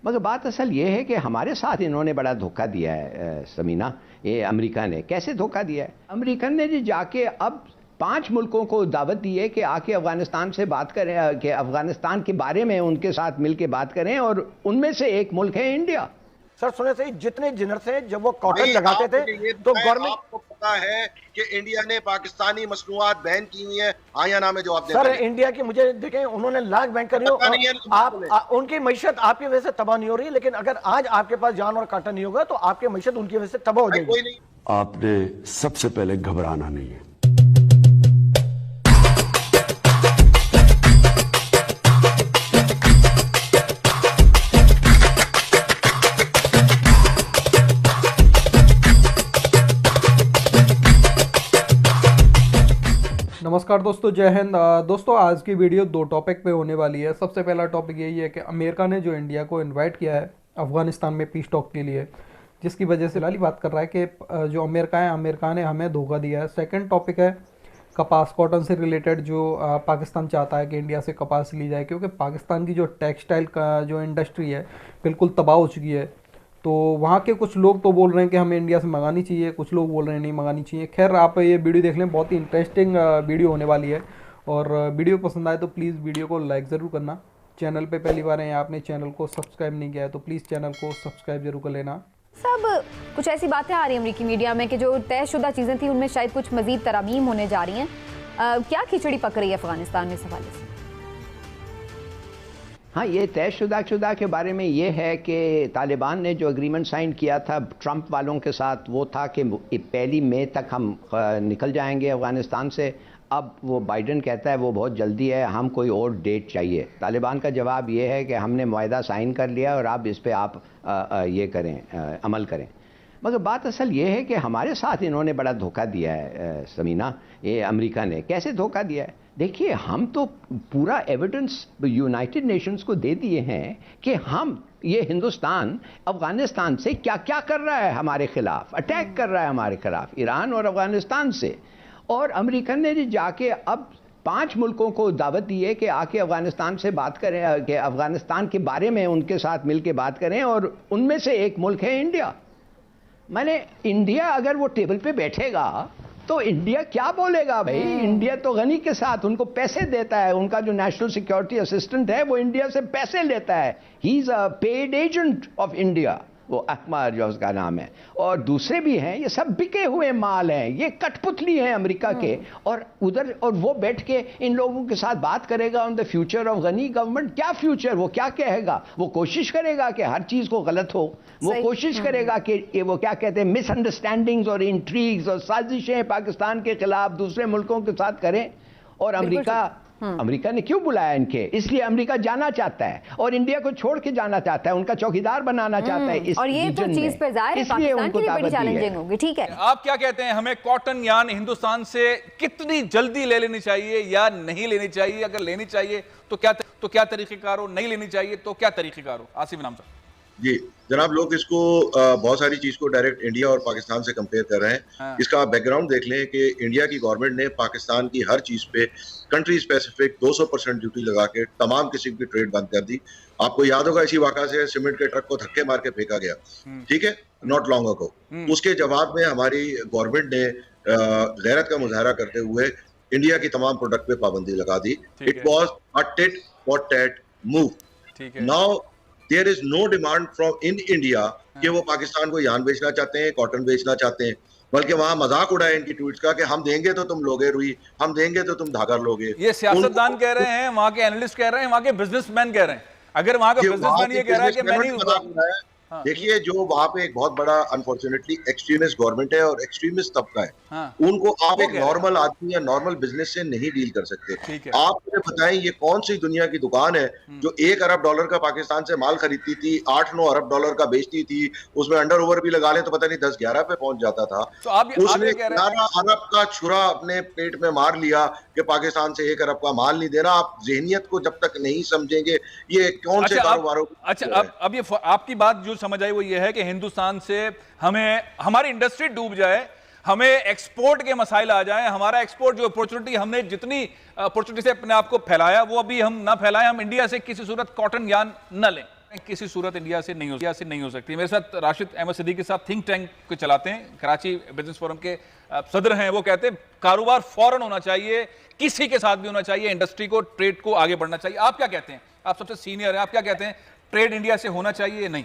मगर बात असल ये है कि हमारे साथ इन्होंने बड़ा धोखा दिया है समीना। ये अमेरिका ने कैसे धोखा दिया है? अमेरिकन ने जो जाके अब 5 मुल्कों को दावत दी है कि आके अफगानिस्तान से बात करें, कि अफगानिस्तान के बारे में उनके साथ मिलकर बात करें, और उनमें से एक मुल्क है इंडिया। सर सुने सही, जितने जिनर्स हैं जब वो कॉटन लगाते थे तो गवर्नमेंट, आपको पता है कि इंडिया ने पाकिस्तानी मसनूआत बैन की हुई है? हाँ या ना में जवाब दें। सर इंडिया की मुझे देखें, उन्होंने लाख बैन करी हो, आप उनकी मैशत आपकी वजह से तबाह नहीं हो रही, लेकिन अगर आज आपके पास जान और काटा नहीं होगा तो आपकी मैशत उनकी वजह से तबाह हो जाएगी। आपने सबसे पहले घबराना नहीं है। नमस्कार दोस्तों, जय हिंद। दोस्तों आज की वीडियो 2 टॉपिक पे होने वाली है। सबसे पहला टॉपिक यही है कि अमेरिका ने जो इंडिया को इनवाइट किया है अफगानिस्तान में पीस टॉक के लिए, जिसकी वजह से लाली बात कर रहा है कि जो अमेरिका ने हमें धोखा दिया है। सेकंड टॉपिक है कपास, कॉटन से रिलेटेड, जो पाकिस्तान चाहता है कि इंडिया से कपास ली जाए, क्योंकि पाकिस्तान की जो टेक्सटाइल का जो इंडस्ट्री है बिल्कुल तबाह हो चुकी है। तो वहाँ के कुछ लोग तो बोल रहे हैं कि हमें इंडिया से मंगानी चाहिए, कुछ लोग बोल रहे हैं नहीं मंगानी चाहिए। खैर आप ये वीडियो देख लें, बहुत ही इंटरेस्टिंग वीडियो होने वाली है। और वीडियो पसंद आए तो प्लीज़ वीडियो को लाइक ज़रूर करना। चैनल पे पहली बार हैं, आपने चैनल को सब्सक्राइब नहीं किया है तो प्लीज़ चैनल को सब्सक्राइब जरूर कर लेना। सब कुछ ऐसी बातें आ रही हैं अमेरिकी मीडिया में कि जो तयशुदा चीज़ें थी उनमें शायद कुछ मजीद तरमीम होने जा रही हैं। क्या खिचड़ी पक रही है अफगानिस्तान में इस हवाले से? हाँ, ये तयशुदा के बारे में ये है कि तालिबान ने जो एग्रीमेंट साइन किया था ट्रंप वालों के साथ, वो था कि 1 मई तक हम निकल जाएंगे अफ़गानिस्तान से। अब वो बाइडन कहता है वो बहुत जल्दी है, हम कोई और डेट चाहिए। तालिबान का जवाब ये है कि हमने मुआहदा साइन कर लिया और अब इस पर आप ये करें, अमल करें। मगर बात असल ये है कि हमारे साथ इन्होंने बड़ा धोखा दिया है समीना। ये अमेरिका ने कैसे धोखा दिया है? देखिए, हम तो पूरा एविडेंस यूनाइटेड नेशंस को दे दिए हैं कि ये हिंदुस्तान अफगानिस्तान से क्या क्या कर रहा है, हमारे खिलाफ अटैक कर रहा है, हमारे खिलाफ ईरान और अफगानिस्तान से। और अमेरिकन ने जाके अब 5 मुल्कों को दावत दी है कि आके अफगानिस्तान से बात करें, कि अफगानिस्तान के बारे में उनके साथ मिल के बात करें, और उनमें से एक मुल्क है इंडिया। मैंने इंडिया अगर वो टेबल पे बैठेगा तो इंडिया क्या बोलेगा भाई? इंडिया तो गनी के साथ उनको पैसे देता है, उनका जो नेशनल सिक्योरिटी असिस्टेंट है वो इंडिया से पैसे लेता है। He is a paid agent of India, वो अकमर जो उसका नाम है, और दूसरे भी हैं। ये सब बिके हुए माल हैं, ये कठपुतली हैं अमेरिका के। और उधर और वो बैठ के इन लोगों के साथ बात करेगा on the future of Ghani government. क्या फ्यूचर? वो क्या कहेगा? वो कोशिश करेगा कि हर चीज को गलत हो, वो कोशिश करेगा कि वो क्या कहते हैं, मिसअंडरस्टैंडिंग्स और इंट्रीग्स और साजिशें पाकिस्तान के खिलाफ दूसरे मुल्कों के साथ करें। और अमेरिका ने क्यों बुलाया इनके? इसलिए अमेरिका जाना चाहता है और इंडिया को छोड़ के जाना चाहता है, उनका चौकीदार बनाना चाहता है इस और ये तो चीज पर जाहिर है पाकिस्तान के लिए बड़ी चैलेंजिंग होगी। ठीक है, आप क्या कहते हैं, हमें कॉटन यान हिंदुस्तान से कितनी जल्दी ले लेनी चाहिए या नहीं लेनी चाहिए? अगर लेनी चाहिए तो क्या तरीकेकार हो, नहीं लेनी चाहिए तो क्या तरीकेकार हो? आसिफ इनाम साहब जी जनाब, लोग इसको बहुत सारी चीज को डायरेक्ट इंडिया और पाकिस्तान से कंपेयर कर रहे हैं। हाँ। इसका बैकग्राउंड देख लें कि इंडिया की गवर्नमेंट ने पाकिस्तान की हर चीज पे कंट्री स्पेसिफिक 200% ड्यूटी लगा के तमाम किस्म की ट्रेड बंद कर दी। आपको याद होगा इसी वाक़ा से सीमेंट के ट्रक को धक्के मार के फेंका गया, ठीक है, नॉट लॉन्ग अगो। उसके जवाब में हमारी गवर्नमेंट ने गैरत का मुजाहरा करते हुए इंडिया की तमाम प्रोडक्ट पे पाबंदी लगा दी। It was a tit for tat move. Now there is no demand from in India कि वो पाकिस्तान को यान बेचना चाहते हैं, कॉटन बेचना चाहते हैं, बल्कि वहां मजाक उड़ाए इनकी ट्वीट्स का कि हम देंगे तो तुम लोगे रुई, हम देंगे तो तुम धागा लोगे। ये सियासतदान कह रहे हैं, वहां के एनालिस्ट कह रहे हैं, वहां के बिजनेसमैन कह रहे हैं। अगर वहां का बिजनेसमैन ये कह रहा है कि मैं नहीं, देखिए जो वहां पे एक बहुत बड़ा अनफॉर्चुनेटली एक्सट्रीमिस्ट गवर्नमेंट है और एक्सट्रीमिस्ट तबका है, उनको आप एक नॉर्मल आदमी या नॉर्मल बिजनेस से नहीं डील कर सकते। आप मुझे बताएं ये कौन सी दुनिया की दुकान है जो $1 अरब का पाकिस्तान से माल खरीदती थी, $8-9 अरब का बेचती थी, उसमें अंडर ओवर भी लगा ले तो पता नहीं 10-11 पे पहुंच जाता था। उसने 11 अरब का छुरा अपने पेट में मार लिया कि पाकिस्तान से 1 अरब का माल नहीं देना। आप जहनियत को जब तक नहीं समझेंगे ये कौन से कारोबारों। अच्छा, अब ये आपकी बात जो समझ आई वो ये है कि हिंदुस्तान से हमें हमारी इंडस्ट्री डूब जाए, हमें एक्सपोर्ट के मसाइल आ जाएं, हमारा एक्सपोर्ट जो अपॉर्चुनिटी हमने जितनी अपॉर्चुनिटी से अपने आप को फैलाया वो अभी हम ना फैलाएं, हम इंडिया से किसी सूरत कॉटन यान न लें, किसी सूरत इंडिया से नहीं हो सकती। मेरे साथ राशिद अहमद सिद्दीकी के साथ थिंक टैंक को चलाते हैं, कराची बिजनेस फोरम के सदर हैं। वो कहते हैं कारोबार फौरन होना चाहिए, किसी के साथ भी होना चाहिए, इंडस्ट्री को, ट्रेड को आगे बढ़ना चाहिए। आप क्या कहते हैं? आप सबसे सीनियर हैं, आप क्या कहते हैं? ट्रेड इंडिया से होना चाहिए या नहीं?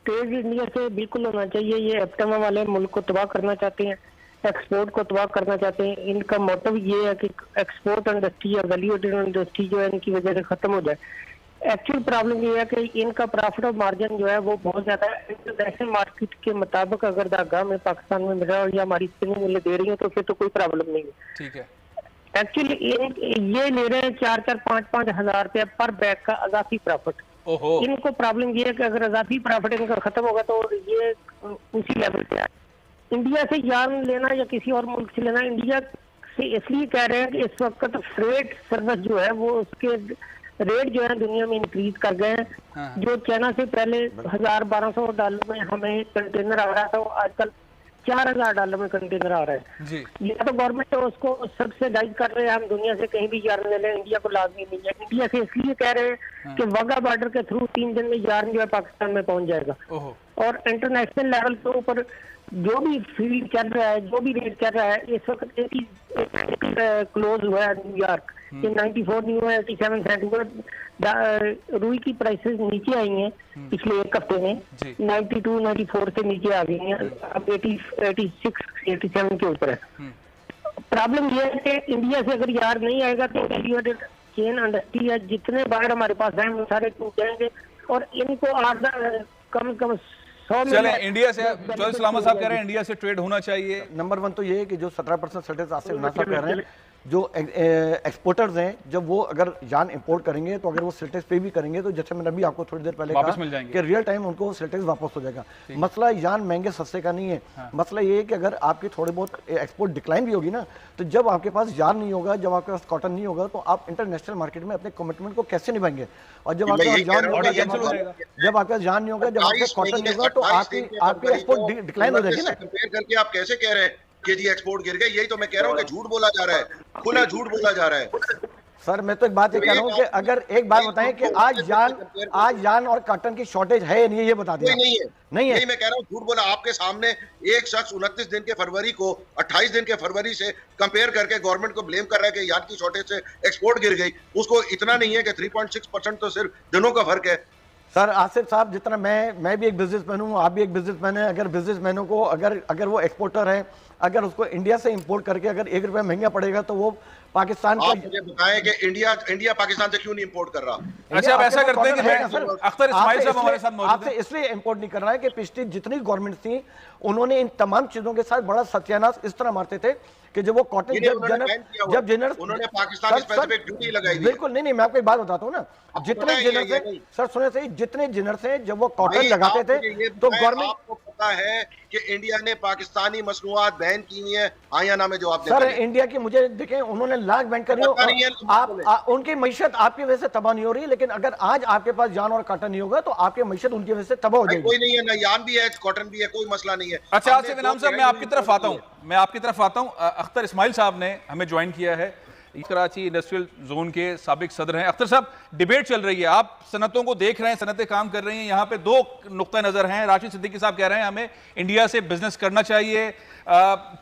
ट्रेड इंडिया से बिल्कुल होना चाहिए। ये एप्टेमा वाले मुल्क को तबाह करना चाहते हैं, एक्सपोर्ट को तबाह करना चाहते हैं। इनका मोटिव ये है कि एक्सपोर्ट इंडस्ट्री या वैल्यू एडेड इंडस्ट्री जो है इनकी वजह से खत्म हो जाए। एक्चुअल प्रॉब्लम ये है कि इनका प्रॉफिट और मार्जिन जो है वो बहुत ज्यादा है। इंटरनेशनल मार्केट के मुताबिक अगर धागा में पाकिस्तान में मिल रहा है या हमारी स्पिनिंग मिलें दे रही है तो फिर तो कोई प्रॉब्लम नहीं है। ठीक है। एक्चुअली ये ले रहे हैं 4-5 हज़ार रुपया पर बैग का अजाफी प्रॉफिट। इनको प्रॉब्लम ये है कि अगर अजाफी प्रॉफिट इनका खत्म होगा तो ये उसी लेवल पे आए। इंडिया से यार्न लेना या किसी और मुल्क से लेना, इंडिया से इसलिए कह रहे हैं कि इस वक्त फ्रेट सर्विस जो है वो उसके रेट जो है दुनिया में इंक्रीज कर गए हैं। जो चाइना से पहले $1,000-1,200 में हमें कंटेनर आ रहा था वो आजकल $4,000 में कंटेनर आ रहा है जी। या तो गवर्नमेंट उसको सब्सिडाइज कर रहे हैं, हम दुनिया से कहीं भी यार्न ले लें, इंडिया को लाजमी नहीं है। इंडिया से इसलिए कह रहे हैं कि वाघा बॉर्डर के थ्रू 3 दिन में यार्न जो है पाकिस्तान में पहुंच जाएगा। और इंटरनेशनल लेवल के ऊपर जो भी फील्ड चल रहा है, जो भी रेट चल रहा है, इस वक्त 80 क्लोज हुआ है न्यूयॉर्क, 94 नहीं हुआ, 87 सेंट हुआ। रुई की प्राइसेस नीचे आई हैं पिछले एक हफ्ते में, 92-94 से नीचे आ गई हैं, अब 86-87 के ऊपर है। प्रॉब्लम ये है कि इंडिया से अगर यार नहीं आएगा तो चेन इंडस्ट्री है, जितने बाहर हमारे पास हैं वो सारे टूट जाएंगे और इनको कम से कम चले इंडिया से। चौधरी सलामत साहब कह रहे हैं इंडिया से ट्रेड होना चाहिए। नंबर 1 तो ये है कि जो 17% सर्टेज आसिफ नासा कह रहे हैं, जो एक्सपोर्टर्स हैं जब वो अगर यान इंपोर्ट करेंगे तो अगर वो सिल्टेज पे भी करेंगे तो जैसे मैंने अभी आपको थोड़ी देर पहले कहा कि रियल टाइम उनको सिल्टेज वापस हो जाएगा। मसला यान महंगे सस्ते का नहीं है। मसला ये है कि अगर आपकी थोड़ी बहुत एक्सपोर्ट डिक्लाइन भी होगी ना, तो जब आपके पास यान नहीं होगा, जब आपके पास कॉटन नहीं होगा, तो आप इंटरनेशनल मार्केट में अपने कमिटमेंट को कैसे निभाएंगे? और जब आपके पास यान नहीं होगा, जब आपके पास यान नहीं होगा, जब आपके कॉटन नहीं होगा, तो आपकी एक्सपोर्ट डिक्लाइन हो जाएगी ना। कंपेयर करके आप कैसे कह रहे हैं कि जी एक्सपोर्ट गिर गए? यही तो मैं कह रहा हूँ कि झूठ बोला जा रहा है, खुला झूठ बोला जा रहा है। सर मैं तो एक बात ये कह रहा हूँ कि अगर एक बात बताएं कि आज यान और कॉटन की शॉर्टेज है नहीं, ये बता दें। नहीं है मैं कह रहा हूँ झूठ बोला। आपके सामने एक शख्स 29 दिन के फरवरी को 28 दिन के फरवरी से कंपेयर करके गवर्नमेंट को ब्लेम कर रहा है कि यान की शॉर्टेज से एक्सपोर्ट गिर गई। उसको इतना नहीं है कि 3.6% तो सिर्फ दिनों का फर्क है। सर आसिफ साहब, जितना मैं भी एक बिजनेसमैन हूँ, आप भी एक बिजनेसमैन है। अगर बिजनेसमैनों को अगर वो एक्सपोर्टर है, अगर उसको इंडिया से इंपोर्ट करके अगर ₹1 महंगा पड़ेगा तो वो पाकिस्तान आप मुझे बताएं कि इंडिया पाकिस्तान से क्यों नहीं इंपोर्ट कर रहा? अच्छा, आप ऐसा करते हैं कि अख्तर इस्माइल साहब हमारे साथ मौजूद हैं। आपसे इसलिए इंपोर्ट नहीं कर रहा है कि पिछली जितनी गवर्नमेंट थी उन्होंने इन तमाम चीजों के साथ बड़ा सत्यानाश इस तरह मारते थे कि जब वो कॉटन जब जनरल उन्होंने पाकिस्तान स्पेसिफिक ड्यूटी लगाई। बिल्कुल नहीं, मैं आपको एक बात बताता हूँ ना, जितने जिनर से सर सुने सही, जितने जिनर से जब वो कॉटन लगाते थे तो गवर्नमेंट, आपको पता है कि इंडिया ने पाकिस्तानी मसनूआत बैन की हुई है, हाँ या ना में जवाब सर इंडिया की मुझे देखें, उन्होंने लाख बैन करी हो, आप उनकी मैशत आपकी वजह से तबाह नहीं हो रही, लेकिन अगर आज आपके पास जान और कॉटन नहीं होगा तो आपकी मैशत उनकी वजह से तबाह हो जाएगी। कोई नहीं है ना, यान भी है, कॉटन भी है, कोई मसला नहीं है। अच्छा आसिफ इनाम साहब, मैं आपकी तरफ आता हूं। अख्तर इस्माइल साहब ने हमें ज्वाइन किया है, कराची इंडस्ट्रियल जोन के साबिक सदर हैं। अख्तर साहब, डिबेट चल रही है, आप सनतों को देख रहे हैं, सनतें काम कर रही हैं, यहाँ पे 2 नुक्ता नजर हैं। राशिद सिद्दीकी साहब कह रहे हैं हमें इंडिया से बिजनेस करना चाहिए,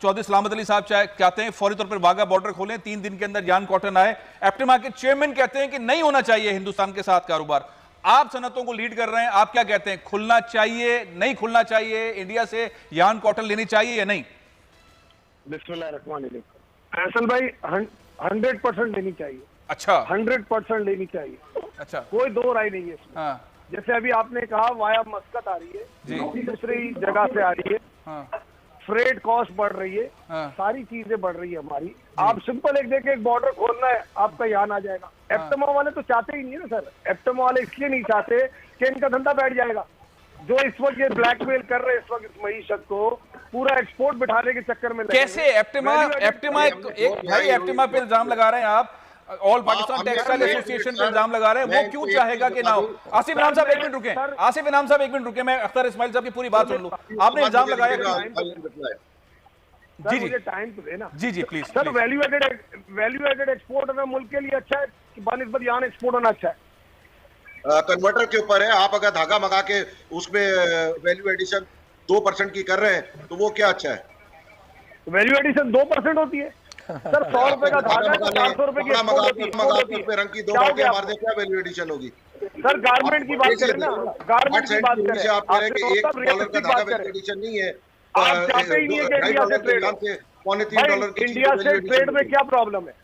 चौधरी सलामत अली साहब कहते हैं फौरी तौर पर वाघा बॉर्डर खोलें, 3 दिन के अंदर यान कॉटन आए। एप्टेमा के चेयरमैन कहते हैं कि नहीं होना चाहिए हिंदुस्तान के साथ कारोबार। आप सनतों को लीड कर रहे हैं, आप क्या कहते हैं, खुलना चाहिए, नहीं खुलना चाहिए, इंडिया से यान कॉटन लेनी चाहिए या नहीं? बिस्मिल्लाहिर्रहमानिर्रहीम। फैसल भाई 100% लेनी चाहिए। अच्छा, 100% लेनी चाहिए। अच्छा, कोई दो राय नहीं है इसमें। हाँ। जैसे अभी आपने कहा वाया मस्कत आ रही है, दूसरी जगह से आ रही है, हाँ। फ्रेट कॉस्ट बढ़ रही है, हाँ। सारी चीजें बढ़ रही है हमारी। आप सिंपल एक बॉर्डर खोलना है, आपका यान आ जाएगा। हाँ। एप्टेमा वाले तो चाहते ही नहीं है ना सर, एप्टेमा वाले इसलिए नहीं चाहते कि इनका धंधा बैठ जाएगा। जो इस वक्त ये ब्लैकमेल कर रहे हैं इस वक्त इस मईशत को पूरा एक्सपोर्ट बिठाने के चक्कर में कैसे एप्टेमा पे इल्जाम लगा रहे हैं आप, ऑल पाकिस्तान टेक्सटाइल एसोसिएशन पे इल्जाम लगा रहे हैं, वो क्यों चाहेगा कि ना हो? आसिफ इनाम साहब 1 मिनट रुके, आसिफ इनाम साहब 1 मिनट रुके, मैं अख्तर इस्माइल साहब की पूरी बात सुन लूं। आपने इल्जाम लगाया जी, मुझे टाइम तो देना। जी please sir, value added export होना मुल्क के लिए अच्छा है कि बानिस्बत यान एक्सपोर्ट होना अच्छा है? कन्वर्टर के ऊपर है। आप अगर धागा मंगा के उसमें वैल्यू एडिशन 2% की कर रहे हैं तो वो क्या अच्छा है? वैल्यू एडिशन 2% होती है सर। 100 रुपए का धागा है, 400 रुपए की रंग की 2 बातें मार दे, क्या वैल्यू एडिशन होगी? सर गारमेंट की बात करें ना, गारमेंट की बात करें। आप कह रहे हैं कि $1 का धागा वैल्यू एडिशन नहीं है। आप चाहते ही नहीं है कि इंडिया से ट्रेड हो। $3 इंडिया से ट्रेड में क्या प्रॉब्लम है?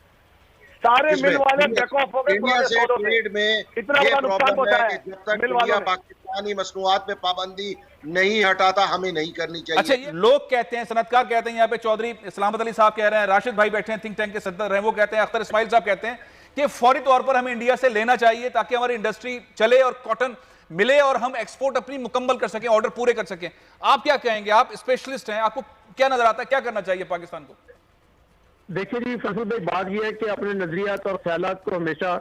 सारे मिल वाले बैक ऑफ हो गए। इंडिया से ट्रेड में इतना बड़ा नुकसान पहुंचा है। जब तक इंडिया पाकिस्तानी मसनूआत पे पाबंदी नहीं हटाता, हमें नहीं करनी चाहिए। अच्छा, ये लोग कहते हैं, सनतकार कहते हैं, यहाँ पे चौधरी इस्लामत अली साहब कह रहे हैं, राशिद भाई बैठे हैं थिंक टैंक के सदर हैं, वो कहते हैं, अख्तर इस्माइल साहब कहते हैं कि फौरी तौर पर हमें इंडिया से लेना चाहिए ताकि हमारी इंडस्ट्री चले और कॉटन मिले और हम एक्सपोर्ट अपनी मुकम्मल कर सकें, ऑर्डर पूरे कर सकें। आप क्या कहेंगे? आप स्पेशलिस्ट हैं, आपको क्या नजर आता है, क्या करना चाहिए पाकिस्तान को? देखिए जी फैसल भाई, बात यह है कि अपने नजरियात और ख्यालात को हमेशा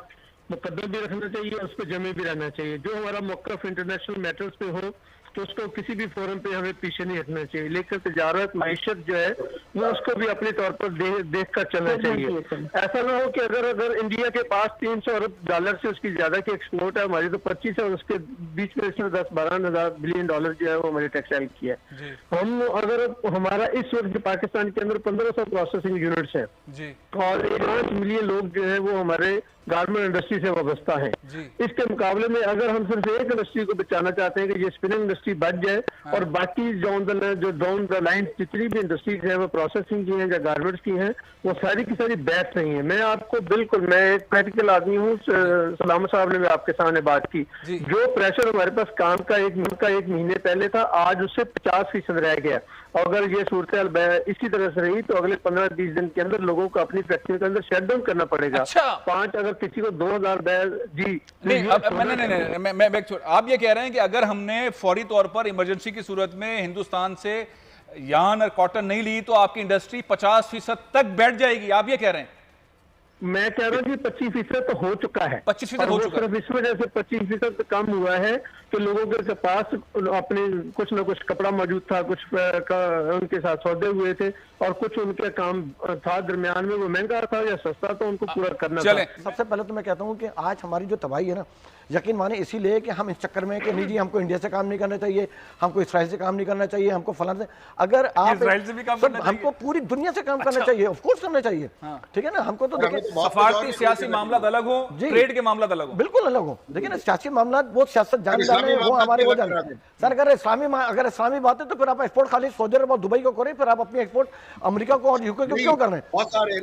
मुकद्दम भी रखना चाहिए और उस पर जमे भी रहना चाहिए। जो हमारा मौक़िफ़ इंटरनेशनल मैटर्स पे हो तो उसको किसी भी फोरम पे हमें पीछे नहीं हटना चाहिए, लेकिन तजारत मईशत जो है वो उसको भी अपने तौर पर देख कर चलना चाहिए। ऐसा ना हो कि अगर इंडिया के पास $300 अरब से उसकी ज्यादा की एक्सपोर्ट है, हमारी तो 25 है, और उसके बीच में इसमें 10-12 बिलियन डॉलर जो है वो हमारे टेक्सटाइल की है। हम अगर हमारा इस वक्त पाकिस्तान के अंदर 1500 प्रोसेसिंग यूनिट्स है और 5 मिलियन लोग जो है वो हमारे गारमेंट इंडस्ट्री से वाबस्ता है। इसके मुकाबले में अगर हम सिर्फ एक इंडस्ट्री को बचाना चाहते हैं कि ये स्पिनिंग इंडस्ट्री बच जाए और बाकी जो डाउन द लाइन जितनी भी इंडस्ट्रीज है वो प्रोसेसिंग की हैं या गारमेंट्स की हैं, वो सारी की सारी बैठ रही हैं। मैं आपको बिल्कुल, मैं एक प्रैक्टिकल आदमी हूँ, सलामत साहब ने भी आपके सामने बात की, जो प्रेशर हमारे पास काम का एक महीने पहले था, आज उससे 50% रह गया। और अगर ये सूरत इसी तरह से रही तो अगले 15-20 दिन के अंदर लोगों को अपनी फैक्ट्री के अंदर शटडाउन करना पड़ेगा। अच्छा। 5 अगर किसी को 2000 जी नहीं, मैं आप ये कह रहे हैं कि अगर हमने फौरी तौर पर इमरजेंसी की सूरत में हिंदुस्तान से यार्न और कॉटन नहीं ली तो आपकी इंडस्ट्री 50% तक बैठ जाएगी, आप ये कह रहे हैं? मैं कह रहा हूँ कि 25% तो हो चुका है। 25% हो चुका है। सिर्फ इस वजह से 25% कम हुआ है कि लोगों के पास अपने कुछ ना कुछ कपड़ा मौजूद था, कुछ उनके साथ सौदे हुए थे और कुछ उनके काम था दरमियान में, वो महंगा था या सस्ता था, उनको पूरा करना था। सबसे पहले तो मैं कहता हूँ कि आज हमारी जो तबाही है ना, यकीन माने इसीलिए कि हम इस चक्कर में कि नहीं जी हमको इंडिया से काम नहीं करना चाहिए, हमको इसराइल से काम नहीं करना चाहिए, हमको फलाना से, अगर आप इसराइल से भी काम करना चाहिए, हमको पूरी दुनिया से काम करना चाहिए, ऑफ कोर्स करना चाहिए, ठीक है ना। हमको तो देखिए सफारती सियासी मामला अलग हो, ट्रेड के मामला अलग हो, बिल्कुल अलग हो। देखिए ना, सियासी मामला वो सियासत जानते हैं, वो हमारे वो जानते हैं सर। अगर इस्लामी बात है तो फिर आप एक्सपोर्ट खाली सऊदी अरब और दुबई को करें, फिर आप अपनी एक्सपोर्ट अमेरिका को और यूके को क्यों कर रहे हैं? बहुत सारे